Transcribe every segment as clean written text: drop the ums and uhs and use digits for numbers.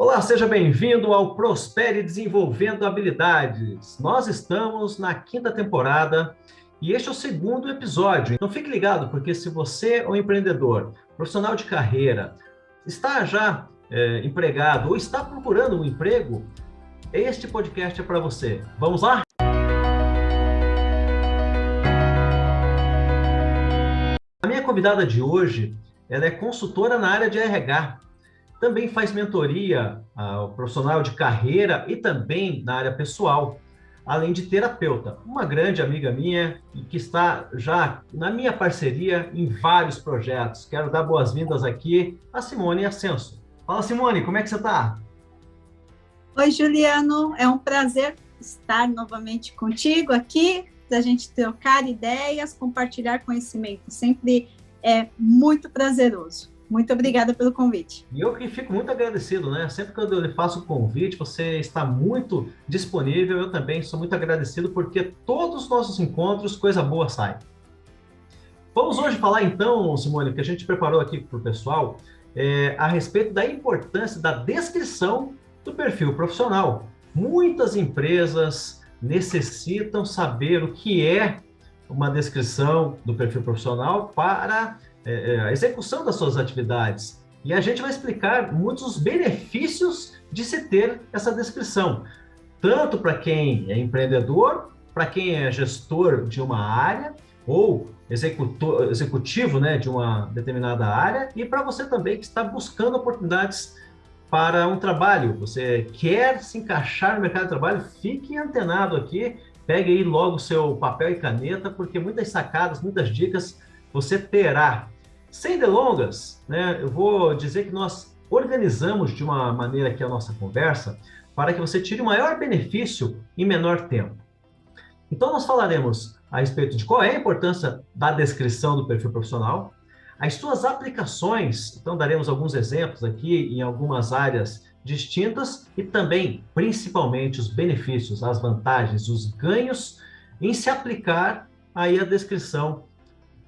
Olá, seja bem-vindo ao Prospere Desenvolvendo Habilidades. Nós estamos na quinta temporada e este é o segundo episódio. Então fique ligado, porque se você é um empreendedor, profissional de carreira, está já empregado ou está procurando um emprego, este podcast é para você. Vamos lá? A minha convidada de hoje, ela é consultora na área de RH. Também faz mentoria ao profissional de carreira e também na área pessoal, além de terapeuta. Uma grande amiga minha e que está já na minha parceria em vários projetos. Quero dar boas-vindas aqui a Simone Ascenso. Fala, Simone, como é que você está? Oi, Juliano, é um prazer estar novamente contigo aqui, da gente trocar ideias, compartilhar conhecimento. Sempre é muito prazeroso. Muito obrigada pelo convite. E eu que fico muito agradecido, né? Sempre que eu lhe faço o convite, você está muito disponível. Eu também sou muito agradecido porque todos os nossos encontros, coisa boa sai. Vamos hoje falar então, Simone, que a gente preparou aqui para o pessoal, a respeito da importância da descrição do perfil profissional. Muitas empresas necessitam saber o que é uma descrição do perfil profissional para a execução das suas atividades. E a gente vai explicar muitos dos benefícios de se ter essa descrição, tanto para quem é empreendedor, para quem é gestor de uma área ou executivo, né, de uma determinada área, e para você também que está buscando oportunidades para um trabalho. Você quer se encaixar no mercado de trabalho? Fique antenado aqui, pegue aí logo o seu papel e caneta, porque muitas sacadas, muitas dicas você terá. Sem delongas, né, eu vou dizer que nós organizamos de uma maneira aqui a nossa conversa para que você tire o maior benefício em menor tempo. Então, nós falaremos a respeito de qual é a importância da descrição do perfil profissional, as suas aplicações, então daremos alguns exemplos aqui em algumas áreas distintas e também, principalmente, os benefícios, as vantagens, os ganhos em se aplicar aí a descrição,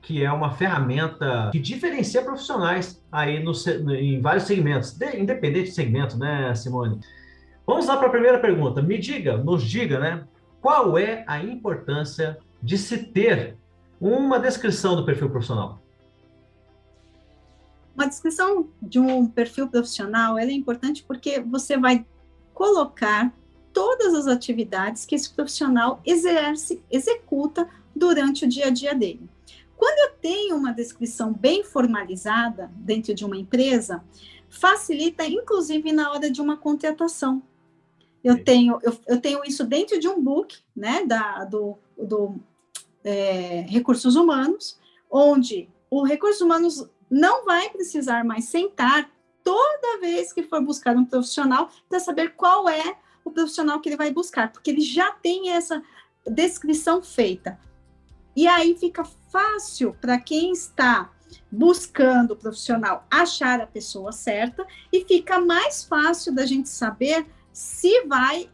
que é uma ferramenta que diferencia profissionais aí em vários segmentos, independente de segmento, né, Simone? Vamos lá para a primeira pergunta. Nos diga, né, qual é a importância de se ter uma descrição do perfil profissional? Uma descrição de um perfil profissional, ela é importante porque você vai colocar todas as atividades que esse profissional executa durante o dia a dia dele. Quando eu tenho uma descrição bem formalizada dentro de uma empresa, facilita, inclusive, na hora de uma contratação. Eu tenho isso dentro de um book, né, do Recursos Humanos, onde o Recursos Humanos não vai precisar mais sentar toda vez que for buscar um profissional para saber qual é o profissional que ele vai buscar, porque ele já tem essa descrição feita. E aí fica fácil para quem está buscando o profissional achar a pessoa certa e fica mais fácil da gente saber se vai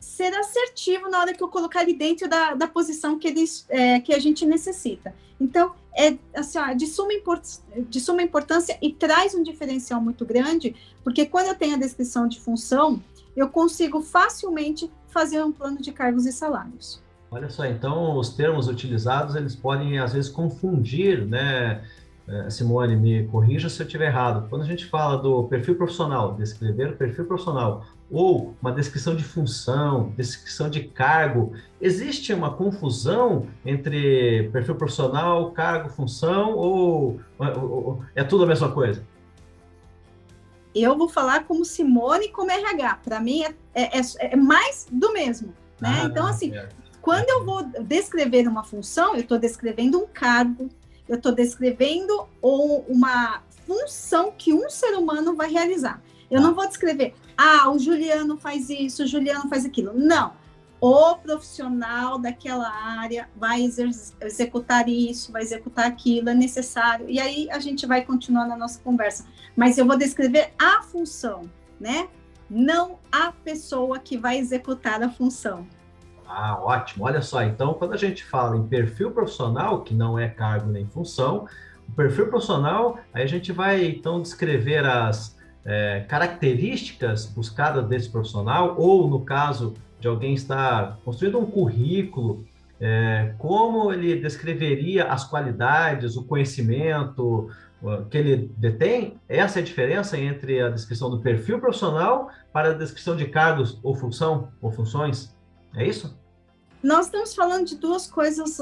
ser assertivo na hora que eu colocar ele dentro da posição que a gente necessita. Então, é assim, ó, de suma importância e traz um diferencial muito grande, porque quando eu tenho a descrição de função, eu consigo facilmente fazer um plano de cargos e salários. Olha só, então os termos utilizados, eles podem às vezes confundir, né? Simone, me corrija se eu estiver errado. Quando a gente fala do perfil profissional, descrever o perfil profissional, ou uma descrição de função, descrição de cargo, existe uma confusão entre perfil profissional, cargo, função, ou é tudo a mesma coisa? Eu vou falar como Simone, como RH. Para mim é mais do mesmo, né? Então, assim, quando eu vou descrever uma função, eu estou descrevendo um cargo, eu estou descrevendo uma função que um ser humano vai realizar. Eu não vou descrever, o Juliano faz isso, o Juliano faz aquilo. Não. O profissional daquela área vai executar isso, vai executar aquilo, é necessário. E aí a gente vai continuar na nossa conversa. Mas eu vou descrever a função, né? Não a pessoa que vai executar a função. Ótimo. Olha só, então, quando a gente fala em perfil profissional, que não é cargo nem função, o perfil profissional, aí a gente vai, então, descrever as características buscadas desse profissional, ou no caso de alguém estar construindo um currículo, como ele descreveria as qualidades, o conhecimento que ele detém? Essa é a diferença entre a descrição do perfil profissional para a descrição de cargos ou função ou funções? É isso? Nós estamos falando de duas coisas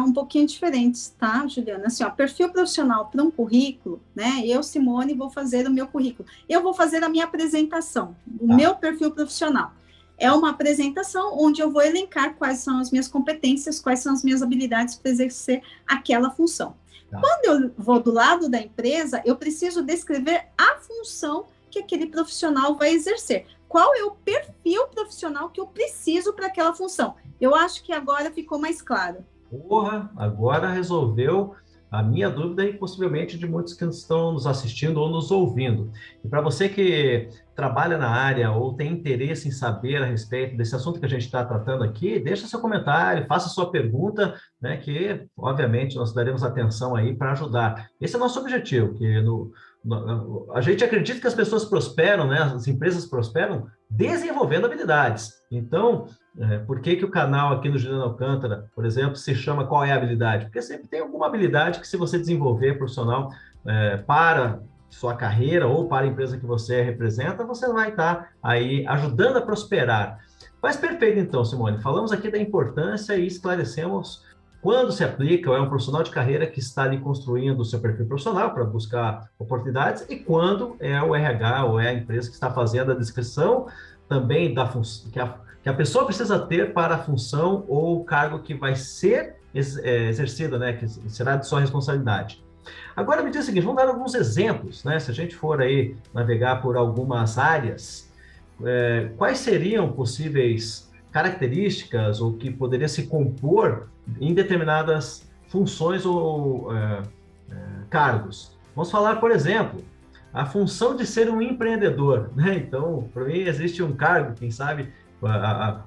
um pouquinho diferentes, tá, Juliana? Assim, ó, perfil profissional para um currículo, né? Eu, Simone, vou fazer o meu currículo. Eu vou fazer a minha apresentação, o meu perfil profissional. É uma apresentação onde eu vou elencar quais são as minhas competências, quais são as minhas habilidades para exercer aquela função. Quando eu vou do lado da empresa, eu preciso descrever a função que aquele profissional vai exercer. Qual é o perfil profissional que eu preciso para aquela função? Eu acho que agora ficou mais claro. Porra, agora resolveu a minha dúvida e possivelmente de muitos que estão nos assistindo ou nos ouvindo. E para você que trabalha na área ou tem interesse em saber a respeito desse assunto que a gente está tratando aqui, deixa seu comentário, faça sua pergunta, né, que obviamente nós daremos atenção aí para ajudar. Esse é o nosso objetivo, que a gente acredita que as pessoas prosperam, né, as empresas prosperam desenvolvendo habilidades. Então, por que o canal aqui no Juliano Alcântara, por exemplo, se chama Qual é a Habilidade? Porque sempre tem alguma habilidade que, se você desenvolver profissional para sua carreira ou para a empresa que você representa, você vai estar aí ajudando a prosperar. Mas perfeito, então, Simone. Falamos aqui da importância e esclarecemos quando se aplica, ou é um profissional de carreira que está ali construindo o seu perfil profissional para buscar oportunidades, e quando é o RH ou é a empresa que está fazendo a descrição também da função que a pessoa precisa ter para a função ou cargo que vai ser exercida, né, que será de sua responsabilidade. Agora me diz o seguinte, vamos dar alguns exemplos, né? Se a gente for aí navegar por algumas áreas, quais seriam possíveis características ou que poderia se compor em determinadas funções ou cargos? Vamos falar, por exemplo, a função de ser um empreendedor, né? Então, para mim, existe um cargo, quem sabe,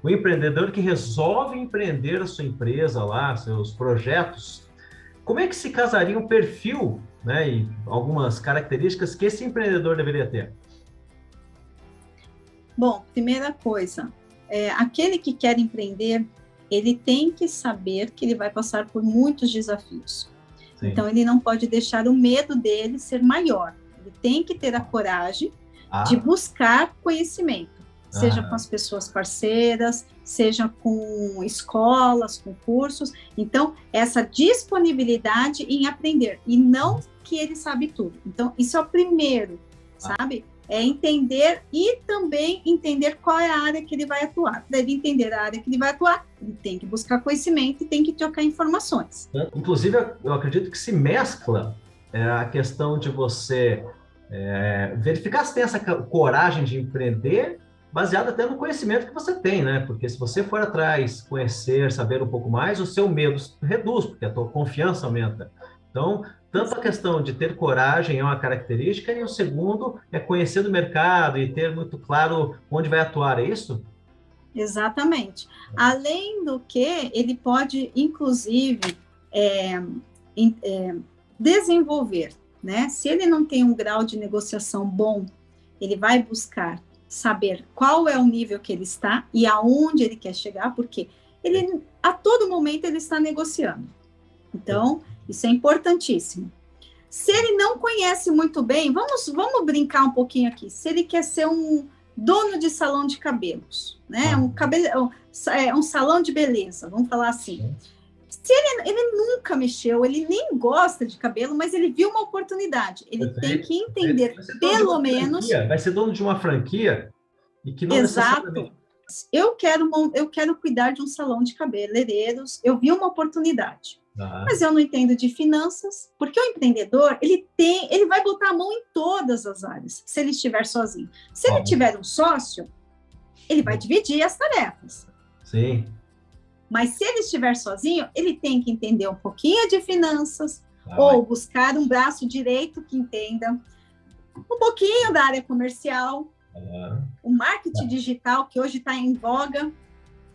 o empreendedor que resolve empreender a sua empresa lá, seus projetos. Como é que se casaria um perfil, né, e algumas características que esse empreendedor deveria ter? Bom, primeira coisa, aquele que quer empreender, ele tem que saber que ele vai passar por muitos desafios. Sim. Então, ele não pode deixar o medo dele ser maior. Ele tem que ter a coragem de buscar conhecimento, seja com as pessoas parceiras, seja com escolas, com cursos. Então, essa disponibilidade em aprender, e não que ele sabe tudo. Então, isso é o primeiro, sabe? É entender e também entender qual é a área que ele vai atuar. Para ele entender a área que ele vai atuar, ele tem que buscar conhecimento e tem que trocar informações. Inclusive, eu acredito que se mescla a questão de você verificar se tem essa coragem de empreender, baseado até no conhecimento que você tem, né? Porque se você for atrás, conhecer, saber um pouco mais, o seu medo reduz, porque a tua confiança aumenta. Então, tanto a questão de ter coragem é uma característica, e o segundo é conhecer do mercado e ter muito claro onde vai atuar, é isso? Exatamente. Além do que, ele pode, inclusive, desenvolver, né? Se ele não tem um grau de negociação bom, ele vai buscar saber qual é o nível que ele está e aonde ele quer chegar, porque ele, a todo momento, ele está negociando. Então, isso é importantíssimo. Se ele não conhece muito bem, vamos brincar um pouquinho aqui. Se ele quer ser um dono de salão de cabelos, né? Um salão de beleza, vamos falar assim. Se ele nunca mexeu, ele nem gosta de cabelo, mas ele viu uma oportunidade. Ele tem que entender, pelo menos... Vai ser dono de uma franquia e que não necessariamente... Eu quero cuidar de um salão de cabeleireiros, eu vi uma oportunidade. Mas eu não entendo de finanças, porque o empreendedor, ele vai botar a mão em todas as áreas, se ele estiver sozinho. Se ele tiver um sócio, ele vai dividir as tarefas. Sim. Mas se ele estiver sozinho, ele tem que entender um pouquinho de finanças, ou buscar um braço direito que entenda um pouquinho da área comercial, o marketing digital, que hoje está em voga.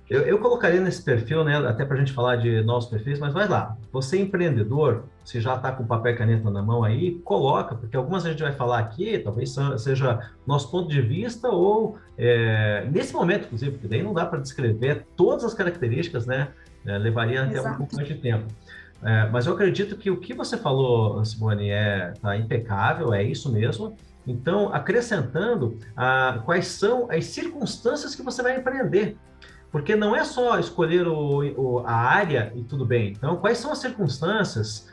Eu colocaria nesse perfil, né, até para a gente falar de novos perfis, mas vai lá. Você é empreendedor, se já está com papel e caneta na mão aí, coloca, porque algumas a gente vai falar aqui, talvez seja nosso ponto de vista, ou nesse momento, inclusive, porque daí não dá para descrever todas as características, né? Levaria até um pouco Exato. mais de tempo. Mas eu acredito que o que você falou, Simone, tá impecável, é isso mesmo. Então, acrescentando quais são as circunstâncias que você vai empreender. Porque não é só escolher a área e tudo bem. Então, quais são as circunstâncias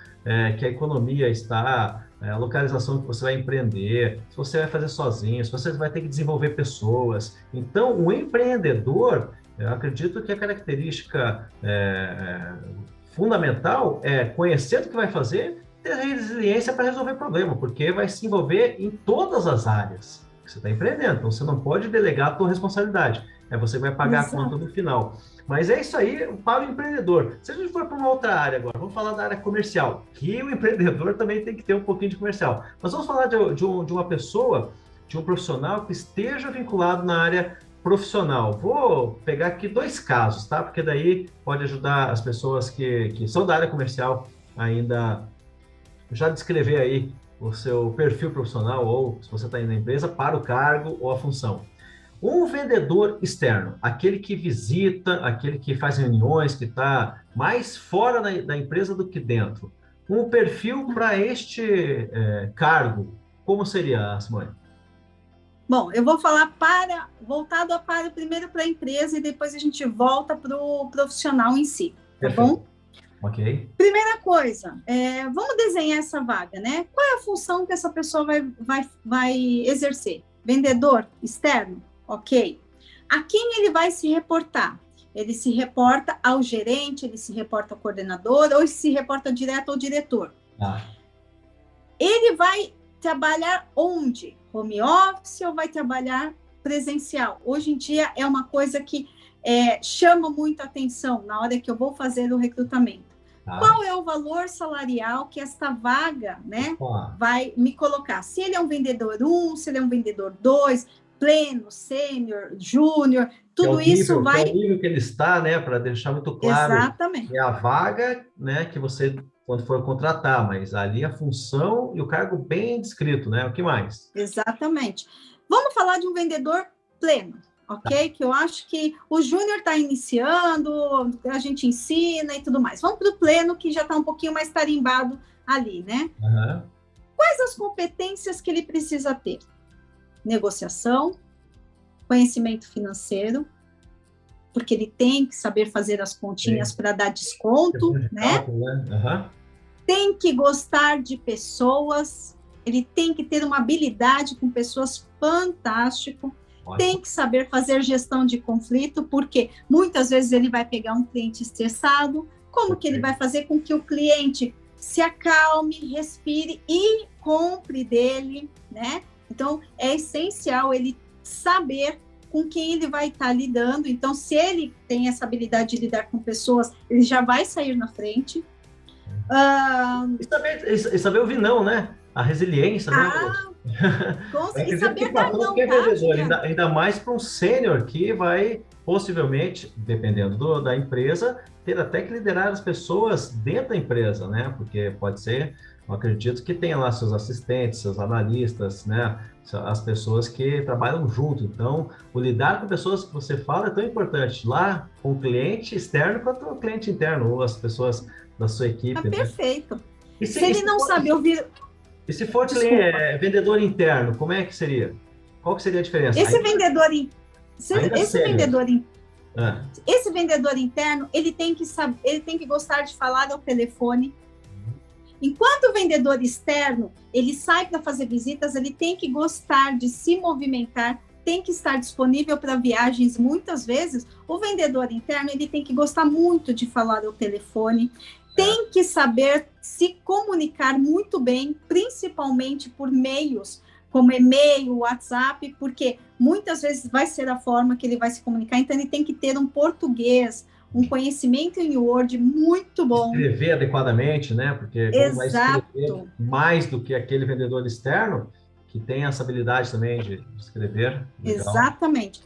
que a economia está, a localização que você vai empreender, se você vai fazer sozinho, se você vai ter que desenvolver pessoas. Então, o empreendedor, eu acredito que a característica fundamental é conhecer o que vai fazer, ter resiliência para resolver problema, porque vai se envolver em todas as áreas que você está empreendendo. Então, você não pode delegar a sua responsabilidade. Você vai pagar a conta Exato. no final. Mas é isso aí para o empreendedor. Se a gente for para uma outra área agora, vamos falar da área comercial, que o empreendedor também tem que ter um pouquinho de comercial. Mas vamos falar de uma pessoa, de um profissional que esteja vinculado na área profissional. Vou pegar aqui dois casos, tá? Porque daí pode ajudar as pessoas que são da área comercial ainda já descrever aí o seu perfil profissional ou se você está indo na empresa para o cargo ou a função. Um vendedor externo, aquele que visita, aquele que faz reuniões, que está mais fora da empresa do que dentro. Um perfil para este cargo, como seria, Simone? Bom, eu vou falar voltado primeiro para a empresa e depois a gente volta para o profissional em si, tá Perfeito. bom? Ok. Primeira coisa, vamos desenhar essa vaga, né? Qual é a função que essa pessoa vai exercer? Vendedor externo? Ok. A quem ele vai se reportar? Ele se reporta ao gerente, ele se reporta ao coordenador, ou se reporta direto ao diretor. Ah. Ele vai trabalhar onde? Home office ou vai trabalhar presencial? Hoje em dia é uma coisa que chama muito a atenção na hora que eu vou fazer o recrutamento. Ah. Qual é o valor salarial que esta vaga, né, vai me colocar? Se ele é um vendedor 1, se ele é um vendedor 2, pleno, sênior, júnior, tudo isso vai... É o nível que ele está, né, para deixar muito claro. Exatamente. É a vaga, né, que você, quando for contratar, mas ali a função e o cargo bem descrito, né? O que mais? Exatamente. Vamos falar de um vendedor pleno, ok? Que eu acho que o júnior está iniciando, a gente ensina e tudo mais. Vamos para o pleno, que já está um pouquinho mais tarimbado ali, né? Uhum. Quais as competências que ele precisa ter? Negociação, conhecimento financeiro, porque ele tem que saber fazer as continhas para dar desconto, né? Uhum. Tem que gostar de pessoas, ele tem que ter uma habilidade com pessoas fantástico, tem que saber fazer gestão de conflito, porque muitas vezes ele vai pegar um cliente estressado, como que ele vai fazer com que o cliente se acalme, respire e compre dele, né? Então, é essencial ele saber com quem ele vai estar lidando. Então, se ele tem essa habilidade de lidar com pessoas, ele já vai sair na frente. E saber ouvir não, né? A resiliência, né? E saber dar não, tá? Ainda mais para um sênior que vai, possivelmente, dependendo da empresa, ter até que liderar as pessoas dentro da empresa, né? Porque pode ser, eu acredito que tenha lá seus assistentes, seus analistas, né? As pessoas que trabalham junto. Então, o lidar com pessoas que você fala é tão importante, lá com o cliente externo quanto o cliente interno, ou as pessoas da sua equipe. Perfeito. E se ele não sabe ouvir... E se for vendedor interno, como é que seria? Qual que seria a diferença? Esse vendedor interno, ele tem que saber, ele tem que gostar de falar ao telefone. Enquanto o vendedor externo, ele sai para fazer visitas, ele tem que gostar de se movimentar, tem que estar disponível para viagens muitas vezes. O vendedor interno, ele tem que gostar muito de falar ao telefone, tem que saber se comunicar muito bem, principalmente por meios como e-mail, WhatsApp, porque muitas vezes vai ser a forma que ele vai se comunicar, então ele tem que ter um português, um conhecimento em Word muito bom. Escrever adequadamente, né? Porque como vai escrever mais do que aquele vendedor externo, que tem essa habilidade também de escrever. Legal. Exatamente.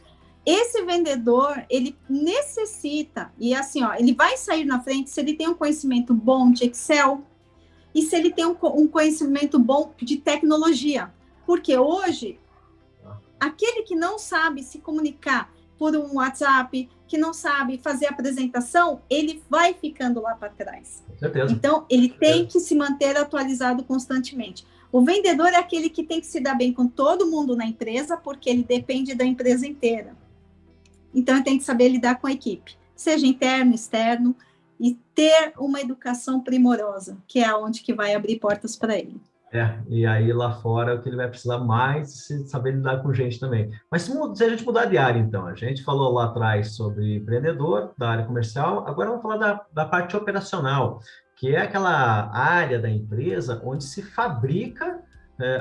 esse vendedor, ele necessita, e assim, ó, ele vai sair na frente se ele tem um conhecimento bom de Excel e se ele tem um conhecimento bom de tecnologia. Porque hoje, aquele que não sabe se comunicar por um WhatsApp, que não sabe fazer apresentação, ele vai ficando lá para trás. Com certeza. Então, ele tem que se manter atualizado constantemente. O vendedor é aquele que tem que se dar bem com todo mundo na empresa, porque ele depende da empresa inteira. Então, ele tem que saber lidar com a equipe, seja interno, externo, e ter uma educação primorosa, que é onde que vai abrir portas para ele. E aí lá fora é o que ele vai precisar mais saber lidar com gente também. Mas se a gente mudar de área, então, a gente falou lá atrás sobre empreendedor, da área comercial, agora vamos falar da parte operacional, que é aquela área da empresa onde se fabrica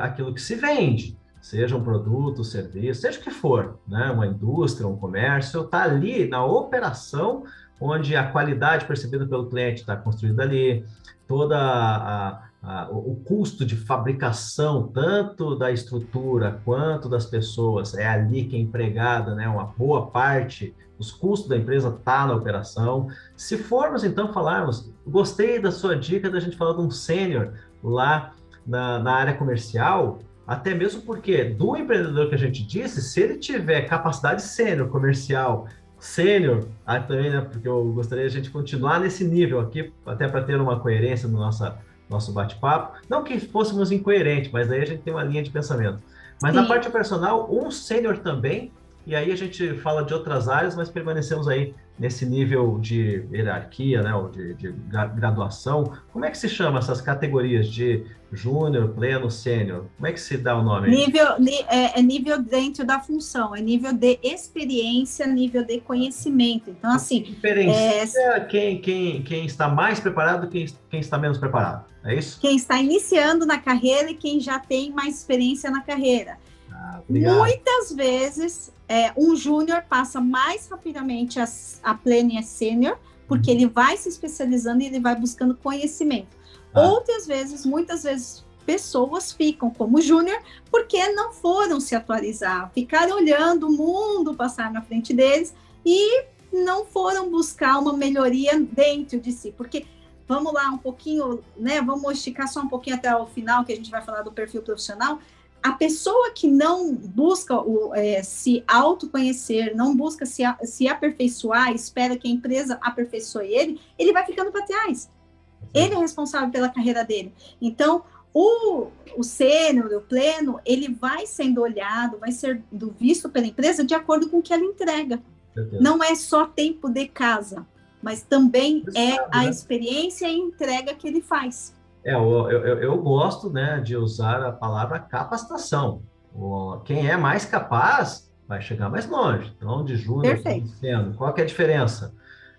aquilo que se vende, seja um produto, serviço, seja o que for, né? Uma indústria, um comércio, está ali na operação, onde a qualidade percebida pelo cliente está construída ali, toda o custo de fabricação, tanto da estrutura quanto das pessoas, é ali que é empregada, né? Uma boa parte dos custos da empresa está na operação. Se formos, então, falarmos, gostei da sua dica da gente falar de um sênior lá na área comercial, até mesmo porque do empreendedor que a gente disse, se ele tiver capacidade sênior comercial, sênior, também, né, porque eu gostaria de a gente continuar nesse nível aqui, até para ter uma coerência no nosso bate-papo. Não que fôssemos incoerentes, mas aí a gente tem uma linha de pensamento. Mas Sim. Na parte operacional, um sênior também, e aí a gente fala de outras áreas, mas permanecemos aí nesse nível de hierarquia, né, ou de graduação. Como é que se chama essas categorias de júnior, pleno, sênior? Como é que se dá o nome aí? Nível dentro da função, é nível de experiência, nível de conhecimento. Então, assim... Diferencia quem está mais preparado e quem está menos preparado, é isso? Quem está iniciando na carreira e quem já tem mais experiência na carreira. Muitas vezes, um júnior passa mais rapidamente a pleno e a sênior, porque ele vai se especializando e ele vai buscando conhecimento. Outras vezes, muitas vezes, pessoas ficam como júnior porque não foram se atualizar, ficaram olhando o mundo passar na frente deles e não foram buscar uma melhoria dentro de si, porque vamos lá um pouquinho, né? Vamos esticar só um pouquinho até o final, que a gente vai falar do perfil profissional. A pessoa que não busca se autoconhecer, não busca se aperfeiçoar, espera que a empresa aperfeiçoe ele vai ficando para trás. Ele é responsável pela carreira dele. Então, o sênior, o pleno, ele vai sendo olhado, vai sendo visto pela empresa de acordo com o que ela entrega. Não é só tempo de casa, mas também a experiência e entrega que ele faz. Eu gosto, né, de usar a palavra capacitação. Quem é mais capaz vai chegar mais longe. Então, de júnior, qual que é a diferença?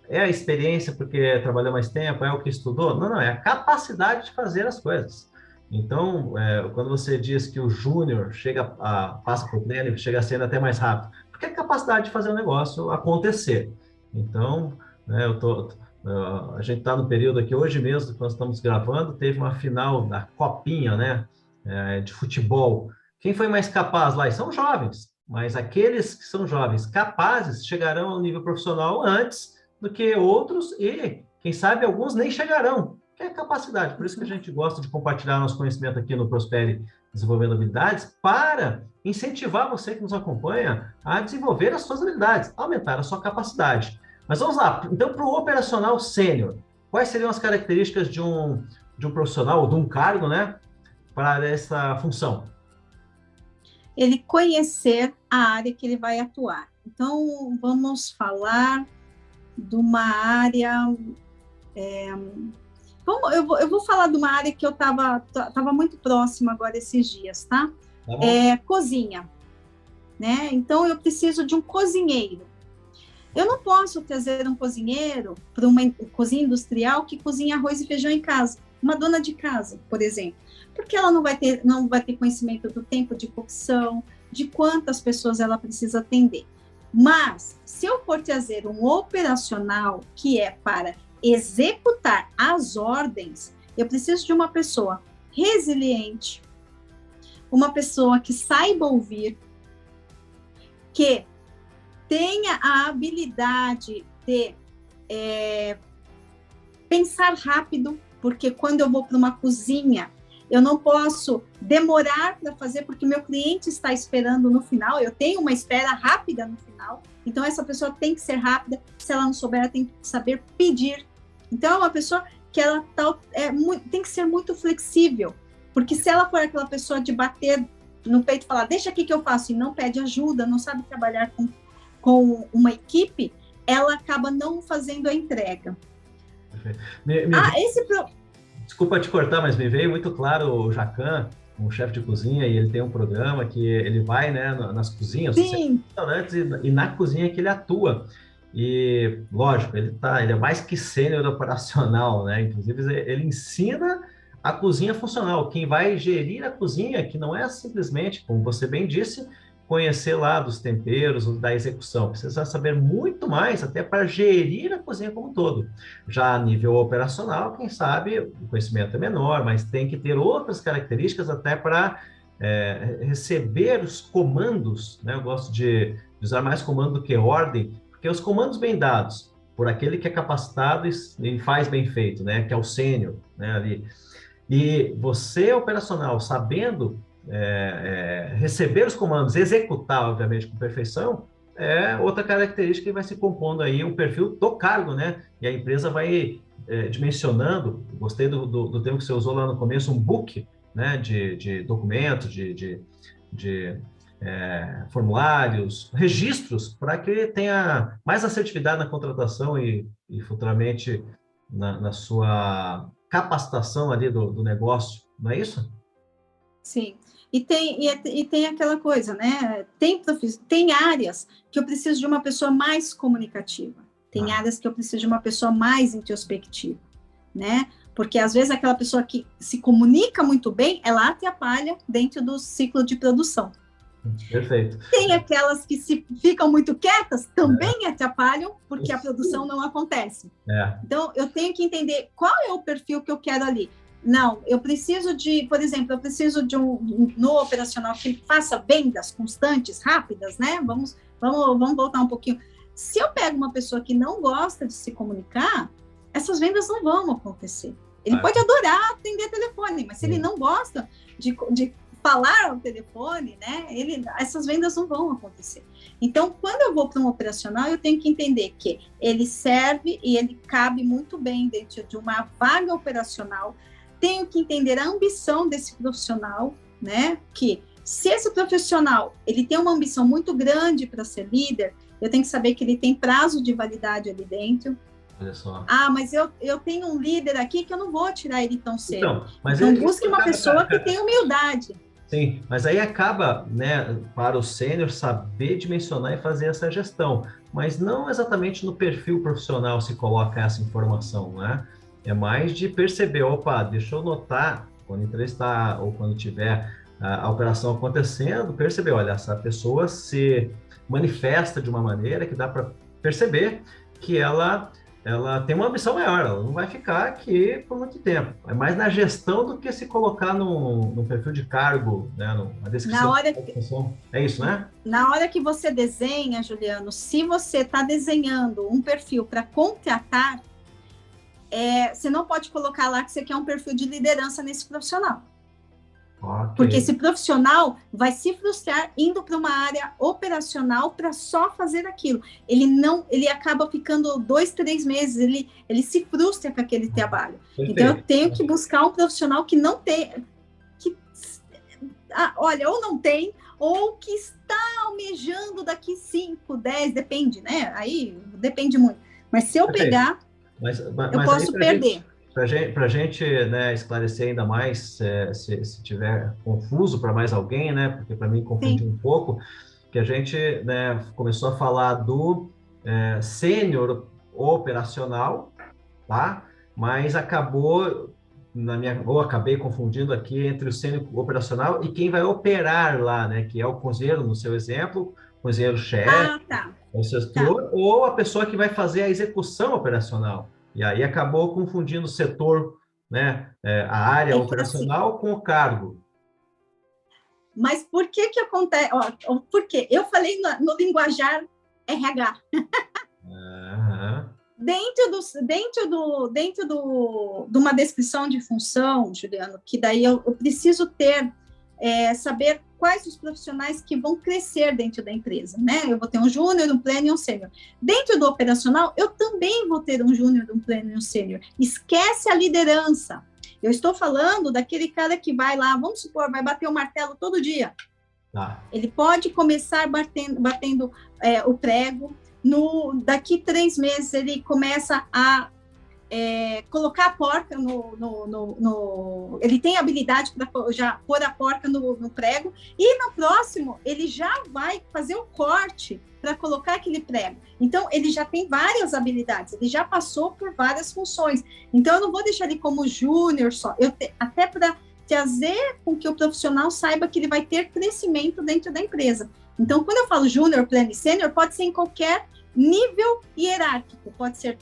É a experiência porque trabalhou mais tempo, é o que estudou? Não, é a capacidade de fazer as coisas. Então, quando você diz que o júnior passa por pleno e chega a ser até mais rápido, porque é a capacidade de fazer o negócio acontecer. Então, né, a gente está no período aqui, hoje mesmo, que nós estamos gravando, teve uma final da Copinha, né, de futebol. Quem foi mais capaz lá? E são jovens, mas aqueles que são jovens capazes chegarão ao nível profissional antes do que outros e, quem sabe, alguns nem chegarão, que é capacidade. Por isso que a gente gosta de compartilhar nosso conhecimento aqui no Prospere Desenvolvendo Habilidades, para incentivar você que nos acompanha a desenvolver as suas habilidades, aumentar a sua capacidade. Mas vamos lá, então, para o operacional sênior, quais seriam as características de um profissional, ou de um cargo, né, para essa função? Ele conhecer a área que ele vai atuar. Então, vamos falar de uma área... eu vou falar de uma área que eu estava muito próxima agora esses dias, tá? Cozinha, né? Então, eu preciso de um cozinheiro. Eu não posso trazer um cozinheiro para uma cozinha industrial que cozinha arroz e feijão em casa, uma dona de casa, por exemplo, porque ela não vai ter conhecimento do tempo de cocção, de quantas pessoas ela precisa atender. Mas, se eu for trazer um operacional que é para executar as ordens, eu preciso de uma pessoa resiliente, uma pessoa que saiba ouvir, que tenha a habilidade de pensar rápido, porque quando eu vou para uma cozinha, eu não posso demorar para fazer, porque meu cliente está esperando no final, eu tenho uma espera rápida no final, então essa pessoa tem que ser rápida, se ela não souber, ela tem que saber pedir. Então, é uma pessoa que ela tem que ser muito flexível, porque se ela for aquela pessoa de bater no peito e falar, deixa aqui que eu faço, e não pede ajuda, não sabe trabalhar com uma equipe, ela acaba não fazendo a entrega. Desculpa te cortar, mas me veio muito claro o Jacan, um chefe de cozinha, e ele tem um programa que ele vai, né, nas cozinhas, restaurantes, e na cozinha que ele atua. E, lógico, ele é mais que sênior operacional, né? Inclusive, ele ensina a cozinha funcional. Quem vai gerir a cozinha, que não é simplesmente, como você bem disse, conhecer lá dos temperos, da execução. Precisa saber muito mais até para gerir a cozinha como um todo. Já a nível operacional, quem sabe, o conhecimento é menor, mas tem que ter outras características até para receber os comandos, né? Eu gosto de usar mais comando do que ordem, porque os comandos bem dados por aquele que é capacitado e faz bem feito, né? Que é o sênior, né? Ali. E você, operacional, sabendo receber os comandos, executar, obviamente, com perfeição, é outra característica que vai se compondo aí o perfil do cargo, né? E a empresa vai dimensionando, gostei do termo que você usou lá no começo, um book, né? De documentos, de formulários, registros, para que tenha mais assertividade na contratação e futuramente na sua capacitação ali do negócio, não é isso? Sim. E tem aquela coisa, né? Tem áreas que eu preciso de uma pessoa mais comunicativa. Tem áreas que eu preciso de uma pessoa mais introspectiva, né? Porque às vezes aquela pessoa que se comunica muito bem, ela atrapalha dentro do ciclo de produção. Perfeito. Tem aquelas que ficam muito quietas, também atrapalham, porque a produção não acontece. Então, eu tenho que entender qual é o perfil que eu quero ali. Não, eu preciso por exemplo, eu preciso de no operacional que faça vendas constantes, rápidas, né? Vamos voltar um pouquinho. Se eu pego uma pessoa que não gosta de se comunicar, essas vendas não vão acontecer. Ele pode adorar atender telefone, mas se ele não gosta de falar ao telefone, né? Essas vendas não vão acontecer. Então, quando eu vou para um operacional, eu tenho que entender que ele serve e ele cabe muito bem dentro de uma vaga operacional. Tenho que entender a ambição desse profissional, né? Que se esse profissional ele tem uma ambição muito grande para ser líder, eu tenho que saber que ele tem prazo de validade ali dentro. Olha só. Mas eu tenho um líder aqui que eu não vou tirar ele tão cedo. Então busque uma pessoa que tenha humildade. Sim, mas aí acaba, né, para o sênior saber dimensionar e fazer essa gestão, mas não exatamente no perfil profissional se coloca essa informação, né? É mais de perceber, opa, deixa eu notar, quando entrevistar ou quando tiver a operação acontecendo, perceber, olha, essa pessoa se manifesta de uma maneira que dá para perceber que ela tem uma ambição maior, ela não vai ficar aqui por muito tempo. É mais na gestão do que se colocar no perfil de cargo, né, na descrição. É isso, né? Na hora que você desenha, Juliano, se você está desenhando um perfil para contratar, você não pode colocar lá que você quer um perfil de liderança nesse profissional. Okay. Porque esse profissional vai se frustrar indo para uma área operacional para só fazer aquilo. Ele acaba ficando 2, 3 meses, ele se frustra com aquele trabalho. Perfeito. Então, eu tenho que buscar um profissional que não tem, ou não tem, ou que está almejando daqui 5, 10, depende, né? Aí depende muito. Mas se eu pegar, eu posso perder. Para a gente, né, esclarecer ainda mais, se tiver confuso para mais alguém, né, porque para mim confundiu um pouco, que a gente, né, começou a falar do sênior operacional, tá? Mas acabou, ou acabei confundindo aqui entre o sênior operacional e quem vai operar lá, né, que é o cozinheiro, no seu exemplo, cozinheiro-chefe, o setor, ou a pessoa que vai fazer a execução operacional. E aí acabou confundindo o setor, né, a área operacional assim, com o cargo. Mas por que acontece? Porque eu falei no linguajar RH. Aham. De uma descrição de função, Juliano, que daí eu preciso saber quais os profissionais que vão crescer dentro da empresa, né? Eu vou ter um júnior, um pleno e um sênior. Dentro do operacional, eu também vou ter um júnior, um pleno e um sênior. Esquece a liderança. Eu estou falando daquele cara que vai lá, vamos supor, vai bater o martelo todo dia. Tá. Ele pode começar batendo o prego. Daqui 3 meses, ele começa a colocar a porca ele tem habilidade para já pôr a porca no prego, e no próximo ele já vai fazer o corte para colocar aquele prego. Então, ele já tem várias habilidades, ele já passou por várias funções. Então, eu não vou deixar ele como júnior só, até para fazer com que o profissional saiba que ele vai ter crescimento dentro da empresa. Então, quando eu falo júnior, pleno e sênior, pode ser em qualquer nível hierárquico, pode ser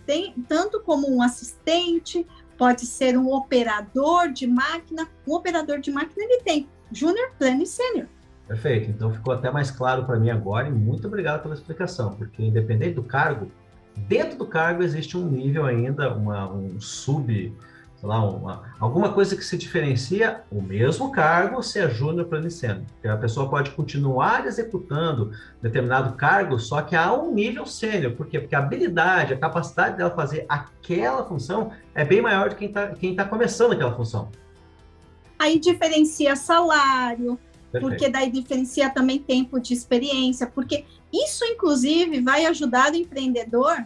tanto como um assistente, pode ser um operador de máquina. Um operador de máquina, ele tem júnior, pleno e sênior. Perfeito, então ficou até mais claro para mim agora, e muito obrigado pela explicação, porque independente do cargo, dentro do cargo existe um nível ainda, um sub, sei lá, alguma coisa que se diferencia o mesmo cargo, se é júnior, pleno e sênior. Porque a pessoa pode continuar executando determinado cargo, só que há um nível sênior. Por quê? Porque a habilidade, a capacidade dela fazer aquela função é bem maior do que quem tá começando aquela função. Aí diferencia salário, Perfeito. Porque daí diferencia também tempo de experiência, porque isso, inclusive, vai ajudar o empreendedor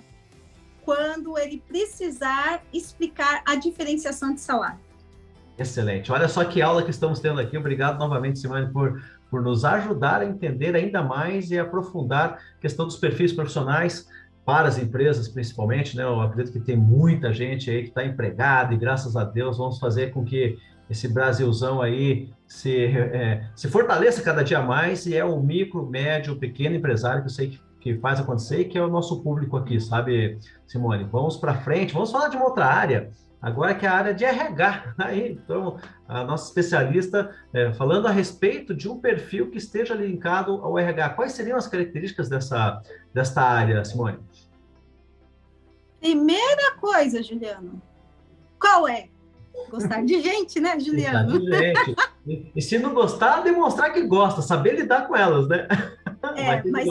quando ele precisar explicar a diferenciação de salário. Excelente. Olha só que aula que estamos tendo aqui. Obrigado novamente, Simone, por nos ajudar a entender ainda mais e aprofundar a questão dos perfis profissionais para as empresas, principalmente, né? Eu acredito que tem muita gente aí que está empregada, e graças a Deus vamos fazer com que esse Brasilzão aí se fortaleça cada dia mais, e é o micro, médio, pequeno empresário que eu sei que faz acontecer, e que é o nosso público aqui, sabe, Simone? Vamos para frente, vamos falar de uma outra área, agora que é a área de RH. Aí, então, a nossa especialista falando a respeito de um perfil que esteja linkado ao RH. Quais seriam as características desta área, Simone? Primeira coisa, Juliano, qual é? Gostar de gente, né, Juliano? Gostar de gente. E se não gostar, demonstrar que gosta, saber lidar com elas, né? Mas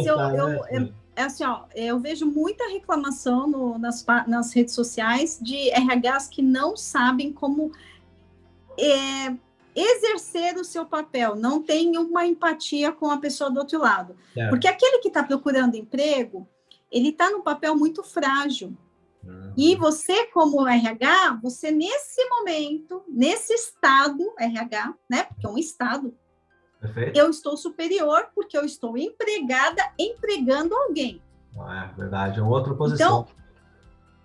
assim, ó, eu vejo muita reclamação nas redes sociais de RHs que não sabem como exercer o seu papel, não tem uma empatia com a pessoa do outro lado. Certo. Porque aquele que está procurando emprego, ele está num papel muito frágil. E você, como RH, você nesse momento, nesse estado RH, né? Porque é um estado, Perfeito. Eu estou superior porque eu estou empregada empregando alguém. É verdade, é uma outra posição.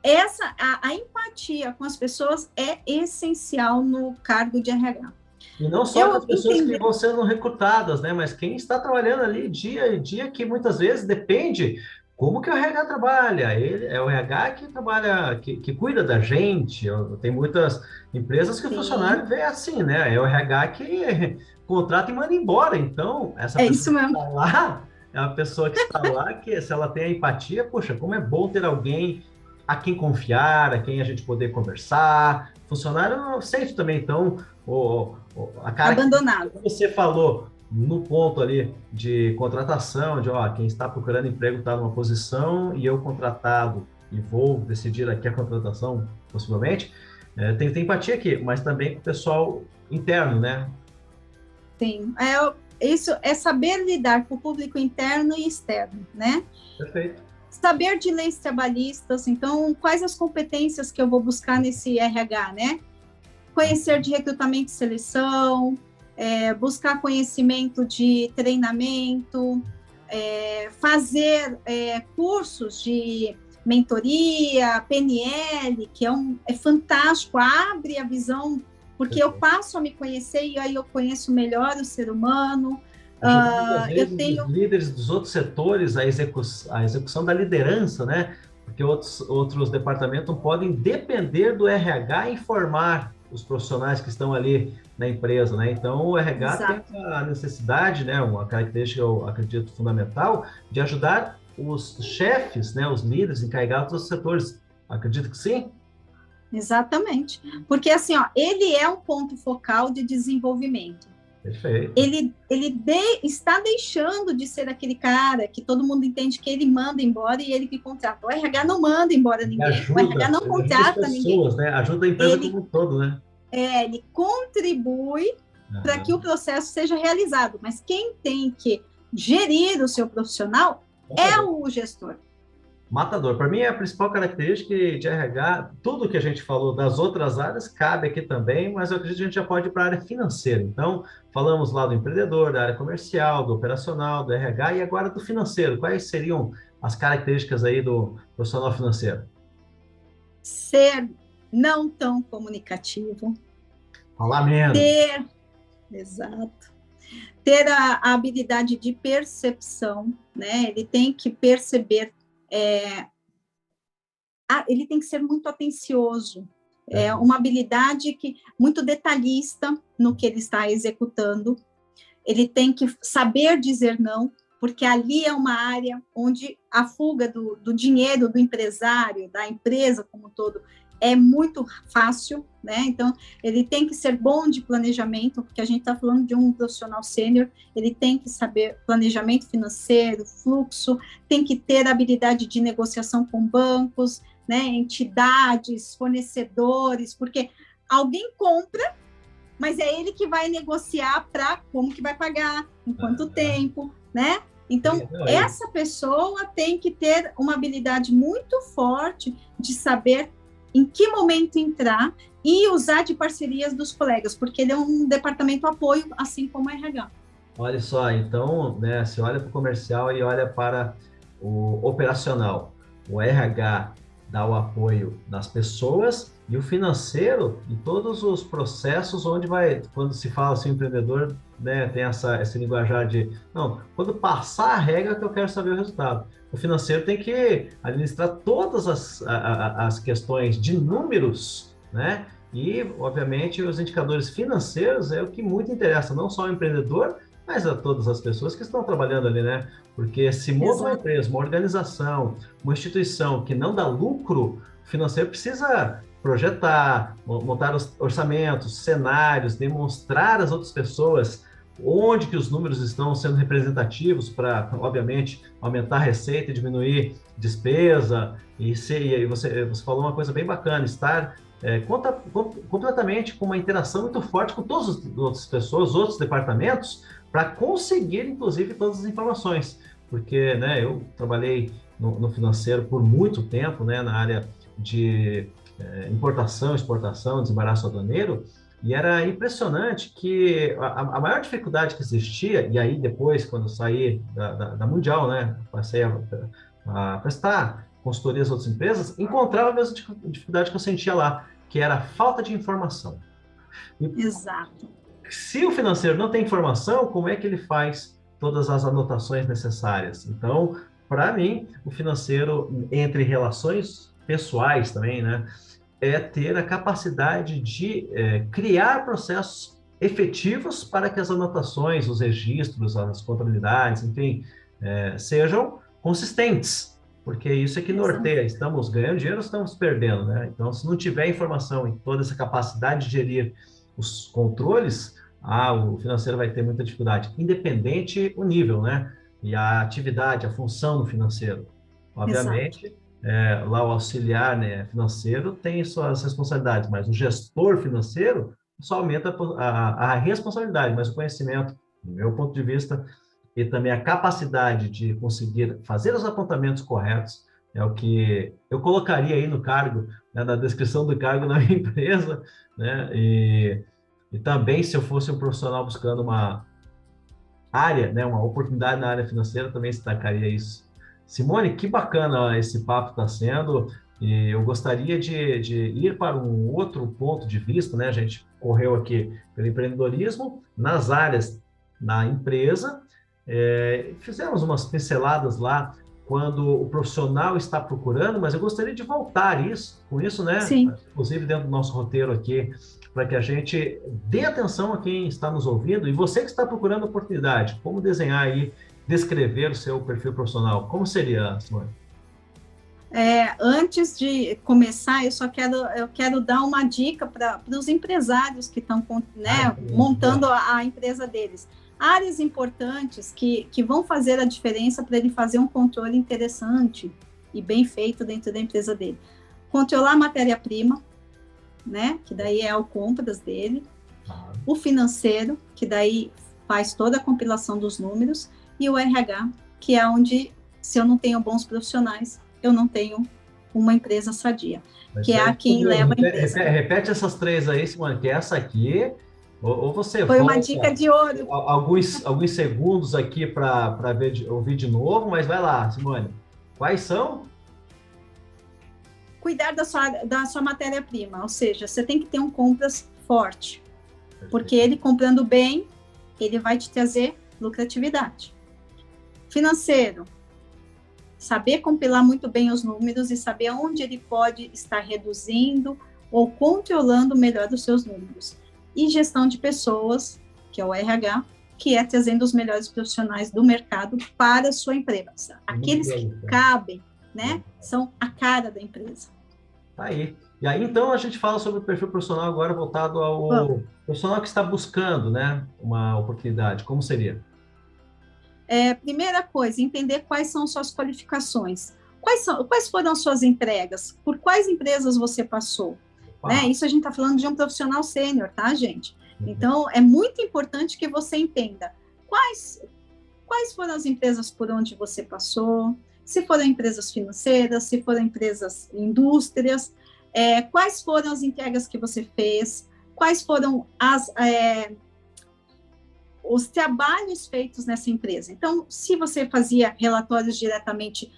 Então, a empatia com as pessoas é essencial no cargo de RH. E não só com as pessoas que vão sendo recrutadas, né? Mas quem está trabalhando ali dia a dia, que muitas vezes depende como que o RH trabalha. Ele é o RH que trabalha, que cuida da gente. Tem muitas empresas que o funcionário vê assim, né? É o RH que contrata e manda embora. Então, essa pessoa que está lá, é a pessoa que está lá, que se ela tem a empatia, poxa, como é bom ter alguém a quem confiar, a quem a gente poder conversar. Funcionário sente também, então, a cara abandonado. Que você falou no ponto ali de contratação, de quem está procurando emprego está numa posição e eu contratado e vou decidir aqui a contratação, possivelmente, tem empatia aqui, mas também com o pessoal interno, né? Sim, isso é saber lidar com o público interno e externo, né? Perfeito. Saber de leis trabalhistas, então, quais as competências que eu vou buscar nesse RH, né? Conhecer de recrutamento e seleção, buscar conhecimento de treinamento, fazer cursos de mentoria, PNL, que é fantástico, abre a visão, porque eu passo a me conhecer e aí eu conheço melhor o ser humano. Eu tenho os líderes dos outros setores, a execução da liderança, né? Porque outros departamentos podem depender do RH informar os profissionais que estão ali na empresa, né? Então, o RH tem a necessidade, né? Uma característica, eu acredito, fundamental, de ajudar os chefes, né, os líderes encarregados dos setores. Acredito que sim? Exatamente. Porque, assim, ó, ele é um ponto focal de desenvolvimento. Perfeito. Está deixando de ser aquele cara que todo mundo entende que ele manda embora e ele que contrata. O RH não manda embora ninguém, o RH não Ele ajuda as contrata ninguém. pessoas, né? Ajuda a empresa como um todo, né? Ele contribui para que o processo seja realizado, mas quem tem que gerir o seu profissional é o gestor. Matador. Para mim, é a principal característica de RH. Tudo que a gente falou das outras áreas cabe aqui também, mas eu acredito que a gente já pode ir para a área financeira. Então, falamos lá do empreendedor, da área comercial, do operacional, do RH e agora do financeiro. Quais seriam as características aí do profissional financeiro? Ser não tão comunicativo. Falar menos. Exato. Ter a habilidade de percepção, né? Ele tem que perceber, ele tem que ser muito atencioso, uma habilidade muito detalhista no que ele está executando. Ele tem que saber dizer não, porque ali é uma área onde a fuga do dinheiro do empresário, da empresa como um todo, é muito fácil, né? Então, ele tem que ser bom de planejamento, porque a gente está falando de um profissional sênior, ele tem que saber planejamento financeiro, fluxo, tem que ter habilidade de negociação com bancos, né? Entidades, fornecedores, porque alguém compra, mas é ele que vai negociar para como que vai pagar, em quanto tempo, né? Então, essa pessoa tem que ter uma habilidade muito forte de saber em que momento entrar e usar de parcerias dos colegas, porque ele é um departamento apoio, assim como a RH. Olha só, então, né, você olha para o comercial e olha para o operacional. O RH dá o apoio das pessoas e o financeiro e todos os processos onde vai, quando se fala assim, o empreendedor, né, tem esse linguajar de, não, quando passar a regra que eu quero saber o resultado. O financeiro tem que administrar todas as questões de números, né? E, obviamente, os indicadores financeiros é o que muito interessa, não só ao empreendedor, mas a todas as pessoas que estão trabalhando ali, né? Porque se monta uma empresa, uma organização, uma instituição que não dá lucro, o financeiro precisa projetar, montar os orçamentos, cenários, demonstrar às outras pessoas onde que os números estão sendo representativos para, obviamente, aumentar a receita e diminuir despesa. E você falou uma coisa bem bacana, estar completamente com uma interação muito forte com todas as outras pessoas, outros departamentos, para conseguir, inclusive, todas as informações. Porque, né, eu trabalhei no financeiro por muito tempo, né, na área de importação, exportação, desembaraço aduaneiro, e era impressionante que a maior dificuldade que existia, e aí depois, quando eu saí da Mundial, né, passei a prestar consultorias a outras empresas, encontrava a mesma dificuldade que eu sentia lá, que era a falta de informação. Exato. Se o financeiro não tem informação, como é que ele faz todas as anotações necessárias? Então, para mim, o financeiro, entre relações pessoais também, né, é ter a capacidade de criar processos efetivos para que as anotações, os registros, as contabilidades, enfim, sejam consistentes, porque isso é que norteia. Estamos ganhando dinheiro, estamos perdendo, né? Então, se não tiver informação e toda essa capacidade de gerir os controles, o financeiro vai ter muita dificuldade, independente o nível, né? E a atividade, a função do financeiro. Obviamente, lá o auxiliar, né, financeiro tem suas responsabilidades, mas o gestor financeiro só aumenta a responsabilidade, mas o conhecimento, do meu ponto de vista, e também a capacidade de conseguir fazer os apontamentos corretos é o que eu colocaria aí no cargo, né, na descrição do cargo na minha empresa, né, e também se eu fosse um profissional buscando uma área, né, uma oportunidade na área financeira, também destacaria isso. Simone, que bacana esse papo está sendo, e eu gostaria de ir para um outro ponto de vista, né? A gente correu aqui pelo empreendedorismo, nas áreas na empresa, fizemos umas pinceladas lá quando o profissional está procurando, mas eu gostaria de voltar com isso, né? Sim. Inclusive dentro do nosso roteiro aqui, para que a gente dê atenção a quem está nos ouvindo e você que está procurando oportunidade, como desenhar aí descrever o seu perfil profissional, como seria, Simone? Antes de começar, eu quero dar uma dica para os empresários que estão, né, montando a empresa deles. Áreas importantes que vão fazer a diferença para ele fazer um controle interessante e bem feito dentro da empresa dele. Controlar a matéria-prima, né, que daí é o compras dele. O financeiro, que daí faz toda a compilação dos números. E o RH, que é onde, se eu não tenho bons profissionais, eu não tenho uma empresa sadia, que é a quem leva a empresa. Repete essas três aí, Simone, que essa aqui, ou você foi uma dica de ouro. Alguns segundos aqui para ouvir de novo, mas vai lá, Simone. Quais são? Cuidar da sua matéria-prima, ou seja, você tem que ter um compras forte, porque ele comprando bem, ele vai te trazer lucratividade. Financeiro, saber compilar muito bem os números e saber onde ele pode estar reduzindo ou controlando melhor os seus números. E gestão de pessoas, que é o RH, que é trazendo os melhores profissionais do mercado para a sua empresa. Aqueles que cabem, né, são a cara da empresa. Tá aí. E aí, então, a gente fala sobre o perfil profissional agora voltado ao profissional que está buscando, né, uma oportunidade. Como seria? Primeira coisa, entender quais são suas qualificações. Quais foram as suas entregas? Por quais empresas você passou? Né? Isso a gente está falando de um profissional sênior, tá, gente? Então, é muito importante que você entenda quais foram as empresas por onde você passou, se foram empresas financeiras, se foram empresas indústrias, quais foram as entregas que você fez, quais foram os trabalhos feitos nessa empresa. Então, se você fazia relatórios diretamente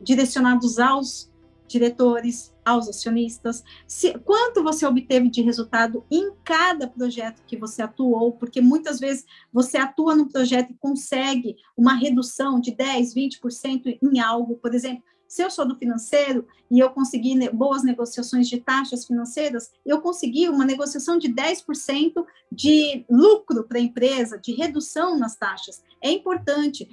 direcionados aos diretores, aos acionistas, quanto você obteve de resultado em cada projeto que você atuou, porque muitas vezes você atua num projeto e consegue uma redução de 10%, 20% em algo, por exemplo, se eu sou do financeiro e eu consegui boas negociações de taxas financeiras, eu consegui uma negociação de 10% de lucro para a empresa, de redução nas taxas. É importante.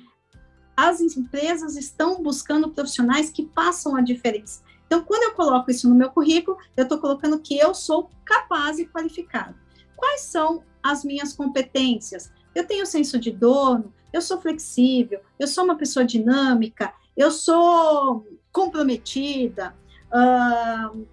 As empresas estão buscando profissionais que façam a diferença. Então, quando eu coloco isso no meu currículo, eu estou colocando que eu sou capaz e qualificado. Quais são as minhas competências? Eu tenho senso de dono, eu sou flexível, eu sou uma pessoa dinâmica, eu sou comprometida,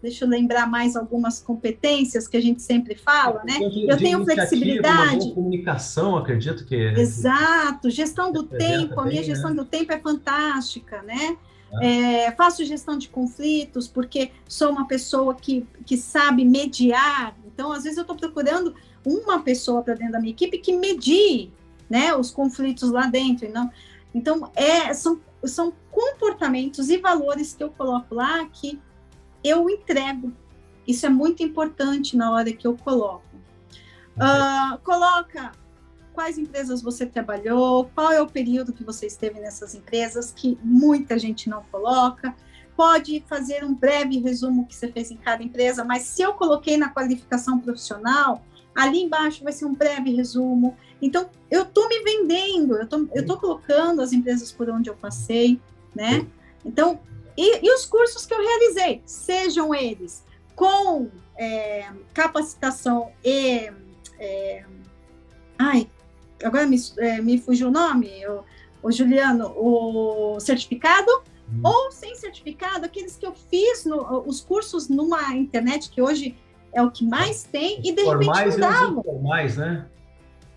deixa eu lembrar mais algumas competências que a gente sempre fala, né? Eu tenho flexibilidade. Uma comunicação, acredito que... Exato, gestão do tempo, a minha gestão do tempo é fantástica, né? Faço gestão de conflitos, porque sou uma pessoa que sabe mediar. Então, às vezes eu estou procurando uma pessoa para dentro da minha equipe que medie, né, os conflitos lá dentro. Então, são comportamentos e valores que eu coloco lá que eu entrego. Isso é muito importante na hora que eu coloco. Coloca quais empresas você trabalhou, qual é o período que você esteve nessas empresas, que muita gente não coloca. Pode fazer um breve resumo que você fez em cada empresa, mas se eu coloquei na qualificação profissional, ali embaixo vai ser um breve resumo. Então, eu estou me vendendo, eu estou colocando as empresas por onde eu passei, né? Então, e os cursos que eu realizei, sejam eles com capacitação e... agora me fugiu o nome, o Juliano, o certificado, ou sem certificado, aqueles que eu fiz, os cursos numa internet, que hoje é o que mais tem, e de repente mudavam. Formais, né?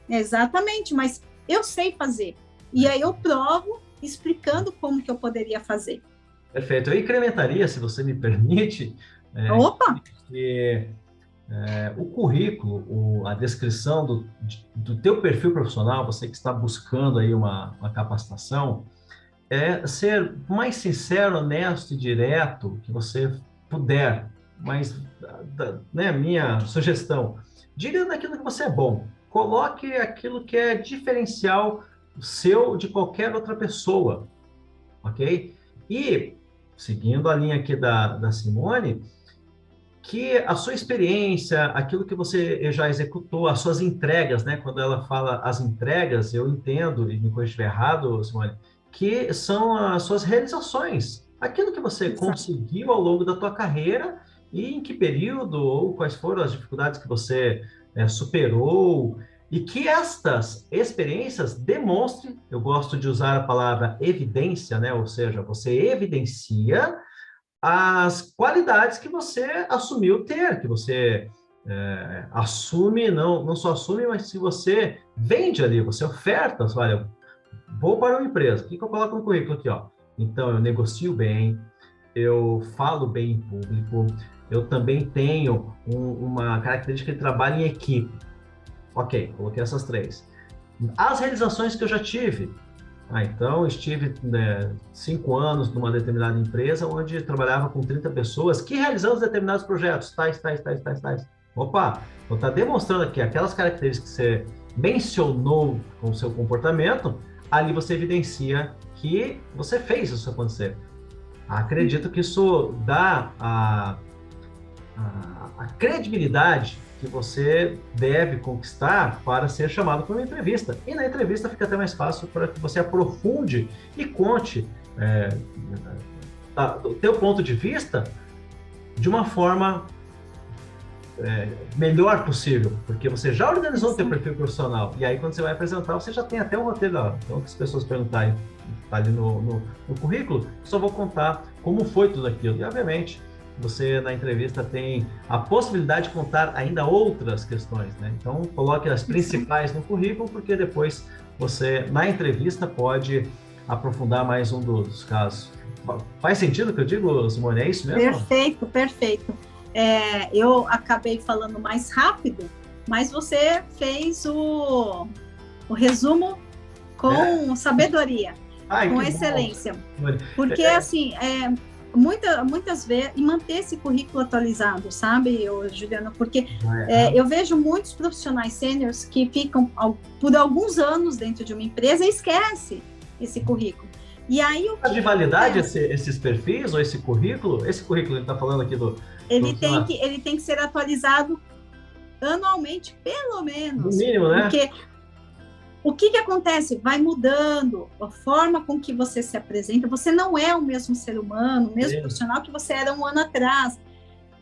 Exatamente, mas eu sei fazer. E aí eu provo, explicando como que eu poderia fazer. Perfeito. Eu incrementaria, se você me permite, Opa! O currículo, a descrição do teu perfil profissional, você que está buscando aí uma capacitação, ser mais sincero, honesto e direto que você puder, mas, né, minha sugestão, diga naquilo que você é bom, coloque aquilo que é diferencial seu de qualquer outra pessoa, ok? E, seguindo a linha aqui da Simone, que a sua experiência, aquilo que você já executou, as suas entregas, né? Quando ela fala as entregas, eu entendo, e me corrija se estiver errado, Simone, que são as suas realizações, aquilo que você Exato. conseguiu ao longo da tua carreira e em que período ou quais foram as dificuldades que você superou e que estas experiências demonstrem, eu gosto de usar a palavra evidência, né? Ou seja, você evidencia as qualidades que você assumiu ter, que você assume, não só assume, mas que você vende ali, você oferta, olha, vou para uma empresa, o que eu coloco no currículo aqui, ó? Então, eu negocio bem, eu falo bem em público, eu também tenho uma característica de trabalho em equipe. Ok, coloquei essas três. As realizações que eu já tive, então, estive 5 anos numa determinada empresa onde trabalhava com 30 pessoas que realizamos determinados projetos, tais. Opa, vou estar demonstrando aqui aquelas características que você mencionou com o seu comportamento, ali você evidencia que você fez isso acontecer. Acredito que isso dá a credibilidade que você deve conquistar para ser chamado para uma entrevista. E na entrevista fica até mais fácil para que você aprofunde e conte o teu ponto de vista de uma forma melhor possível, porque você já organizou o teu perfil profissional, e aí quando você vai apresentar, você já tem até o roteiro lá. Então, se as pessoas perguntarem, tá ali no currículo, só vou contar como foi tudo aquilo. E, obviamente, você na entrevista tem a possibilidade de contar ainda outras questões, né? Então, coloque as principais no currículo, porque depois você, na entrevista, pode aprofundar mais um dos casos. Faz sentido o que eu digo, Simone? É isso mesmo? Perfeito, perfeito. Eu acabei falando mais rápido, mas você fez o resumo com sabedoria, com excelência. Bom. Porque, assim, muitas vezes, e manter esse currículo atualizado, sabe, Juliana? Porque eu vejo muitos profissionais sêniores que ficam por alguns anos dentro de uma empresa e esquece esse currículo. E aí, de validade esses perfis ou esse currículo? Esse currículo ele está falando aqui do... Ele tem que ser atualizado anualmente, pelo menos. No mínimo, né? Porque o que acontece? Vai mudando a forma com que você se apresenta. Você não é o mesmo ser humano, o mesmo profissional que você era um ano atrás.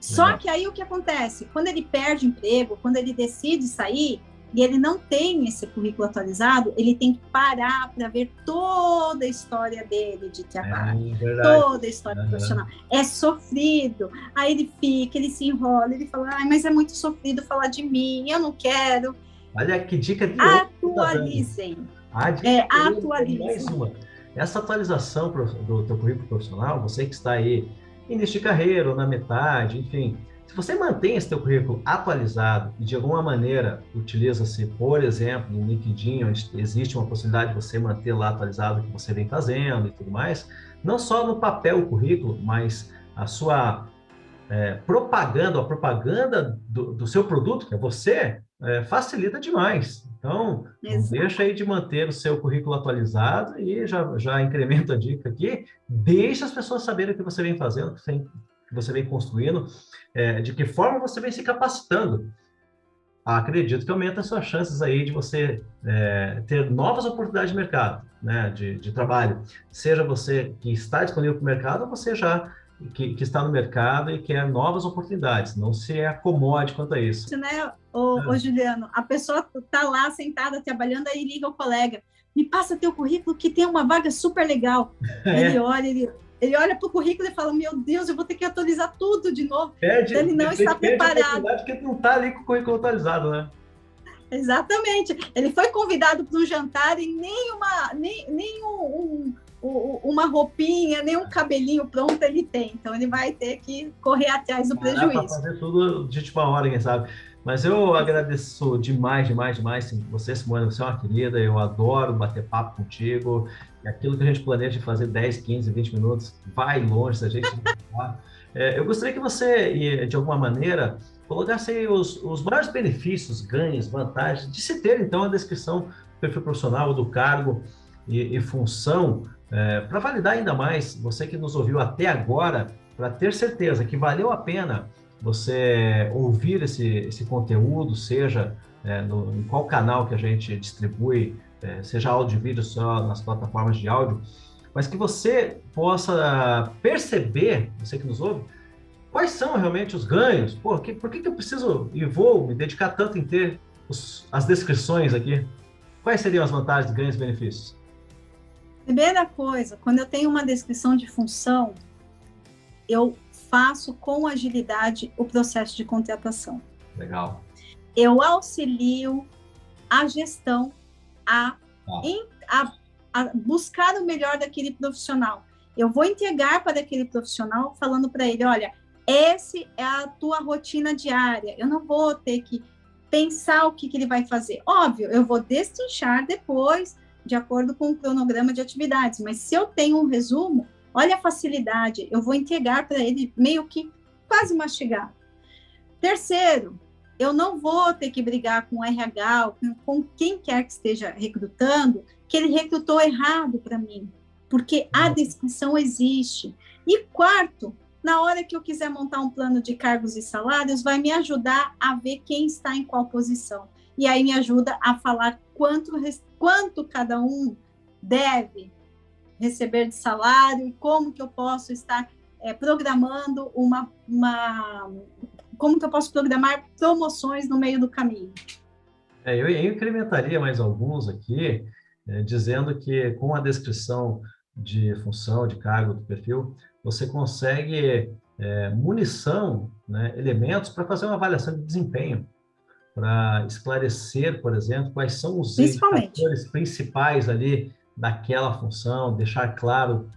Só que aí o que acontece? Quando ele perde emprego, quando ele decide sair, e ele não tem esse currículo atualizado, ele tem que parar para ver toda a história dele de trabalho, toda a história profissional. É sofrido, aí ele fica, ele se enrola, ele fala, mas é muito sofrido falar de mim, eu não quero. Olha que dica de atualizem. Atualizem. Mais uma. Essa atualização do teu currículo profissional, você que está aí início de carreira ou na metade, enfim, se você mantém esse teu currículo atualizado e de alguma maneira utiliza-se, por exemplo, no LinkedIn, onde existe uma possibilidade de você manter lá atualizado o que você vem fazendo e tudo mais, não só no papel o currículo, mas a sua propaganda, a propaganda do seu produto, que é você, facilita demais. Então, não deixa aí de manter o seu currículo atualizado e já incrementa a dica aqui, deixa as pessoas saberem o que você vem fazendo, que você vem construindo, de que forma você vem se capacitando. Acredito que aumenta as suas chances aí de você ter novas oportunidades de mercado, né, de trabalho. Seja você que está disponível para o mercado ou você já que está no mercado e quer novas oportunidades. Não se acomode quanto a isso. Né, Juliano, a pessoa está lá sentada trabalhando, aí liga o colega, me passa teu currículo que tem uma vaga super legal. Ele olha para o currículo e fala, meu Deus, eu vou ter que atualizar tudo de novo. Ele não está preparado. Porque ele não está ali com o currículo atualizado, né? Exatamente. Ele foi convidado para um jantar e nem uma roupinha, nem um cabelinho pronto ele tem. Então, ele vai ter que correr atrás do prejuízo. Para fazer tudo de última hora, quem sabe. Mas eu agradeço demais. Você, Simone, você é uma querida, eu adoro bater papo contigo. E aquilo que a gente planeja de fazer 10, 15, 20 minutos, vai longe se a gente não eu gostaria que você, de alguma maneira, colocasse aí os maiores benefícios, ganhos, vantagens de se ter, então, a descrição do perfil profissional, do cargo e função, para validar ainda mais, você que nos ouviu até agora, para ter certeza que valeu a pena você ouvir esse conteúdo, seja em qual canal que a gente distribui, seja áudio e vídeo só nas plataformas de áudio, mas que você possa perceber, você que nos ouve, quais são realmente os ganhos? Por que eu preciso e vou me dedicar tanto em ter as descrições aqui? Quais seriam as vantagens, ganhos e benefícios? Primeira coisa, quando eu tenho uma descrição de função, eu faço com agilidade o processo de contratação. Legal. Eu auxilio a gestão a buscar o melhor daquele profissional. Eu vou entregar para aquele profissional falando para ele, olha, essa é a tua rotina diária, eu não vou ter que pensar o que ele vai fazer. Óbvio, eu vou destrinchar depois, de acordo com o cronograma de atividades, mas se eu tenho um resumo, olha a facilidade, eu vou entregar para ele meio que quase mastigado. Terceiro, eu não vou ter que brigar com o RH, com quem quer que esteja recrutando, que ele recrutou errado para mim, porque a descrição existe. E quarto, na hora que eu quiser montar um plano de cargos e salários, vai me ajudar a ver quem está em qual posição. E aí me ajuda a falar quanto cada um deve receber de salário e como que eu posso estar programando como que eu posso programar promoções no meio do caminho. Eu incrementaria mais alguns aqui, dizendo que com a descrição de função, de cargo, do perfil, você consegue munição, né, elementos para fazer uma avaliação de desempenho, para esclarecer, por exemplo, quais são os indicadores principais ali daquela função, deixar claro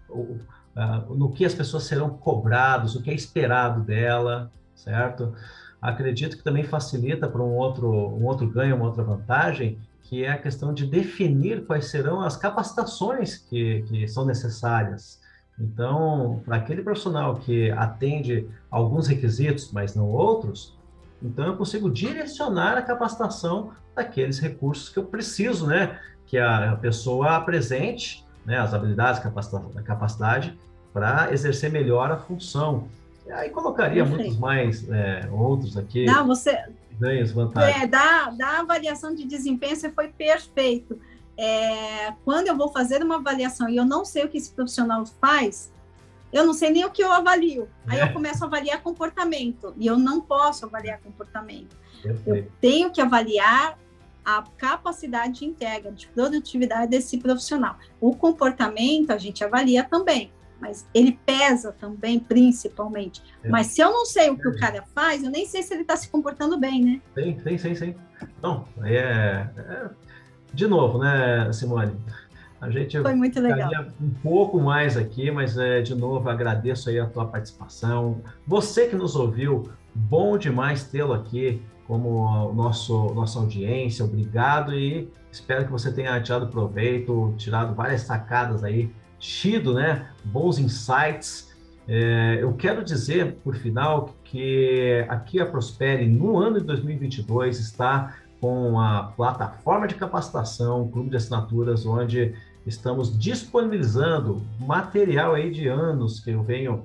no que as pessoas serão cobradas, o que é esperado dela, certo? Acredito que também facilita para um outro ganho, uma outra vantagem, que é a questão de definir quais serão as capacitações que são necessárias. Então, para aquele profissional que atende alguns requisitos, mas não outros, então eu consigo direcionar a capacitação daqueles recursos que eu preciso, né? Que a pessoa apresente, né, as habilidades, a capacidade para exercer melhor a função. E aí colocaria muitos mais outros aqui. Não, você ganhos, vantagens. Da avaliação de desempenho, você foi perfeito. Quando eu vou fazer uma avaliação e eu não sei o que esse profissional faz, eu não sei nem o que eu avalio. Aí eu começo a avaliar comportamento, e eu não posso avaliar comportamento. Eu tenho que avaliar a capacidade de entrega, de produtividade desse profissional. O comportamento a gente avalia também, mas ele pesa também, principalmente. Mas se eu não sei o que o cara faz, eu nem sei se ele está se comportando bem, né? Sim. Não, de novo, né, Simone? A gente foi muito legal. Um pouco mais aqui, mas de novo agradeço aí a tua participação. Você que nos ouviu, bom demais tê-lo aqui como nossa audiência. Obrigado e espero que você tenha tirado proveito, tirado várias sacadas aí, tido, né, bons insights. Eu quero dizer, por final, que aqui a Prospere, no ano de 2022, está com a plataforma de capacitação, clube de assinaturas, onde estamos disponibilizando material aí de anos que eu venho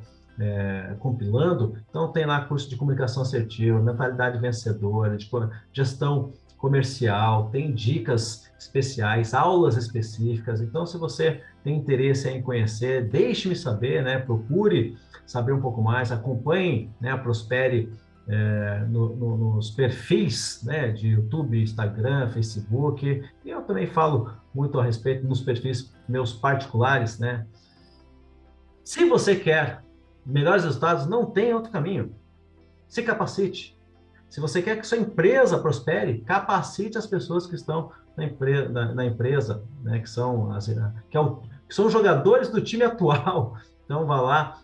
compilando. Então tem lá curso de comunicação assertiva, mentalidade vencedora, de gestão comercial, tem dicas especiais, aulas específicas. Então, se você tem interesse em conhecer, deixe-me saber, né? Procure saber um pouco mais, acompanhe, né, a Prospere nos perfis, né, de YouTube, Instagram, Facebook. E eu também falo muito a respeito nos perfis meus particulares, né? Se você quer melhores resultados, não tem outro caminho. Se capacite. Se você quer que sua empresa prospere, capacite as pessoas que estão na empresa, né, que são jogadores do time atual. Então, vá lá,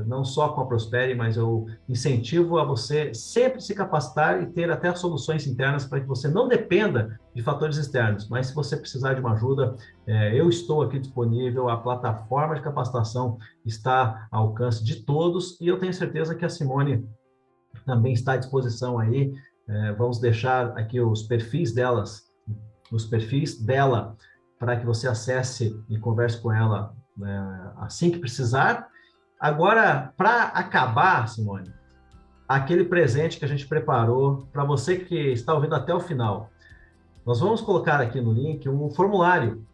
não só com a Prospere, mas eu incentivo a você sempre se capacitar e ter até soluções internas para que você não dependa de fatores externos. Mas se você precisar de uma ajuda, eu estou aqui disponível, a plataforma de capacitação está ao alcance de todos e eu tenho certeza que a Simone também está à disposição aí. Vamos deixar aqui os perfis dela, para que você acesse e converse com ela assim que precisar. Agora, para acabar, Simone, aquele presente que a gente preparou para você que está ouvindo até o final. Nós vamos colocar aqui no link um formulário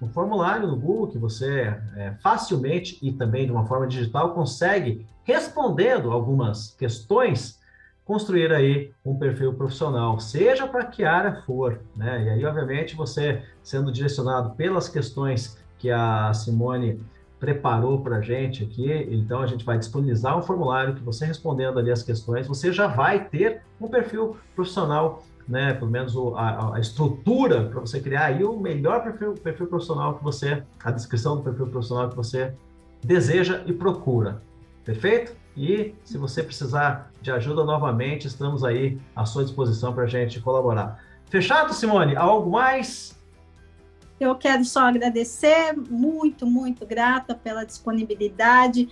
no Google que você facilmente e também de uma forma digital consegue, respondendo algumas questões, construir aí um perfil profissional, seja para que área for, né? E aí, obviamente, você sendo direcionado pelas questões que a Simone preparou para a gente aqui, então a gente vai disponibilizar um formulário que você respondendo ali as questões, você já vai ter um perfil profissional, né? Pelo menos a estrutura para você criar aí o melhor perfil profissional que você, a descrição do perfil profissional que você deseja e procura. Perfeito? E se você precisar de ajuda novamente, estamos aí à sua disposição para a gente colaborar. Fechado, Simone? Algo mais? Eu quero só agradecer, muito, muito grata pela disponibilidade,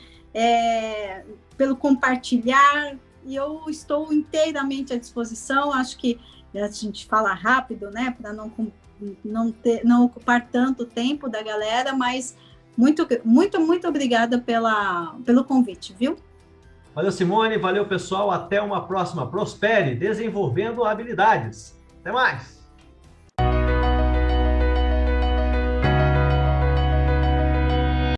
pelo compartilhar, e eu estou inteiramente à disposição. Acho que a gente fala rápido, né, para não ocupar tanto tempo da galera, mas muito, muito, muito obrigada pelo convite, viu? Valeu, Simone. Valeu, pessoal. Até uma próxima. Prospere, desenvolvendo habilidades. Até mais!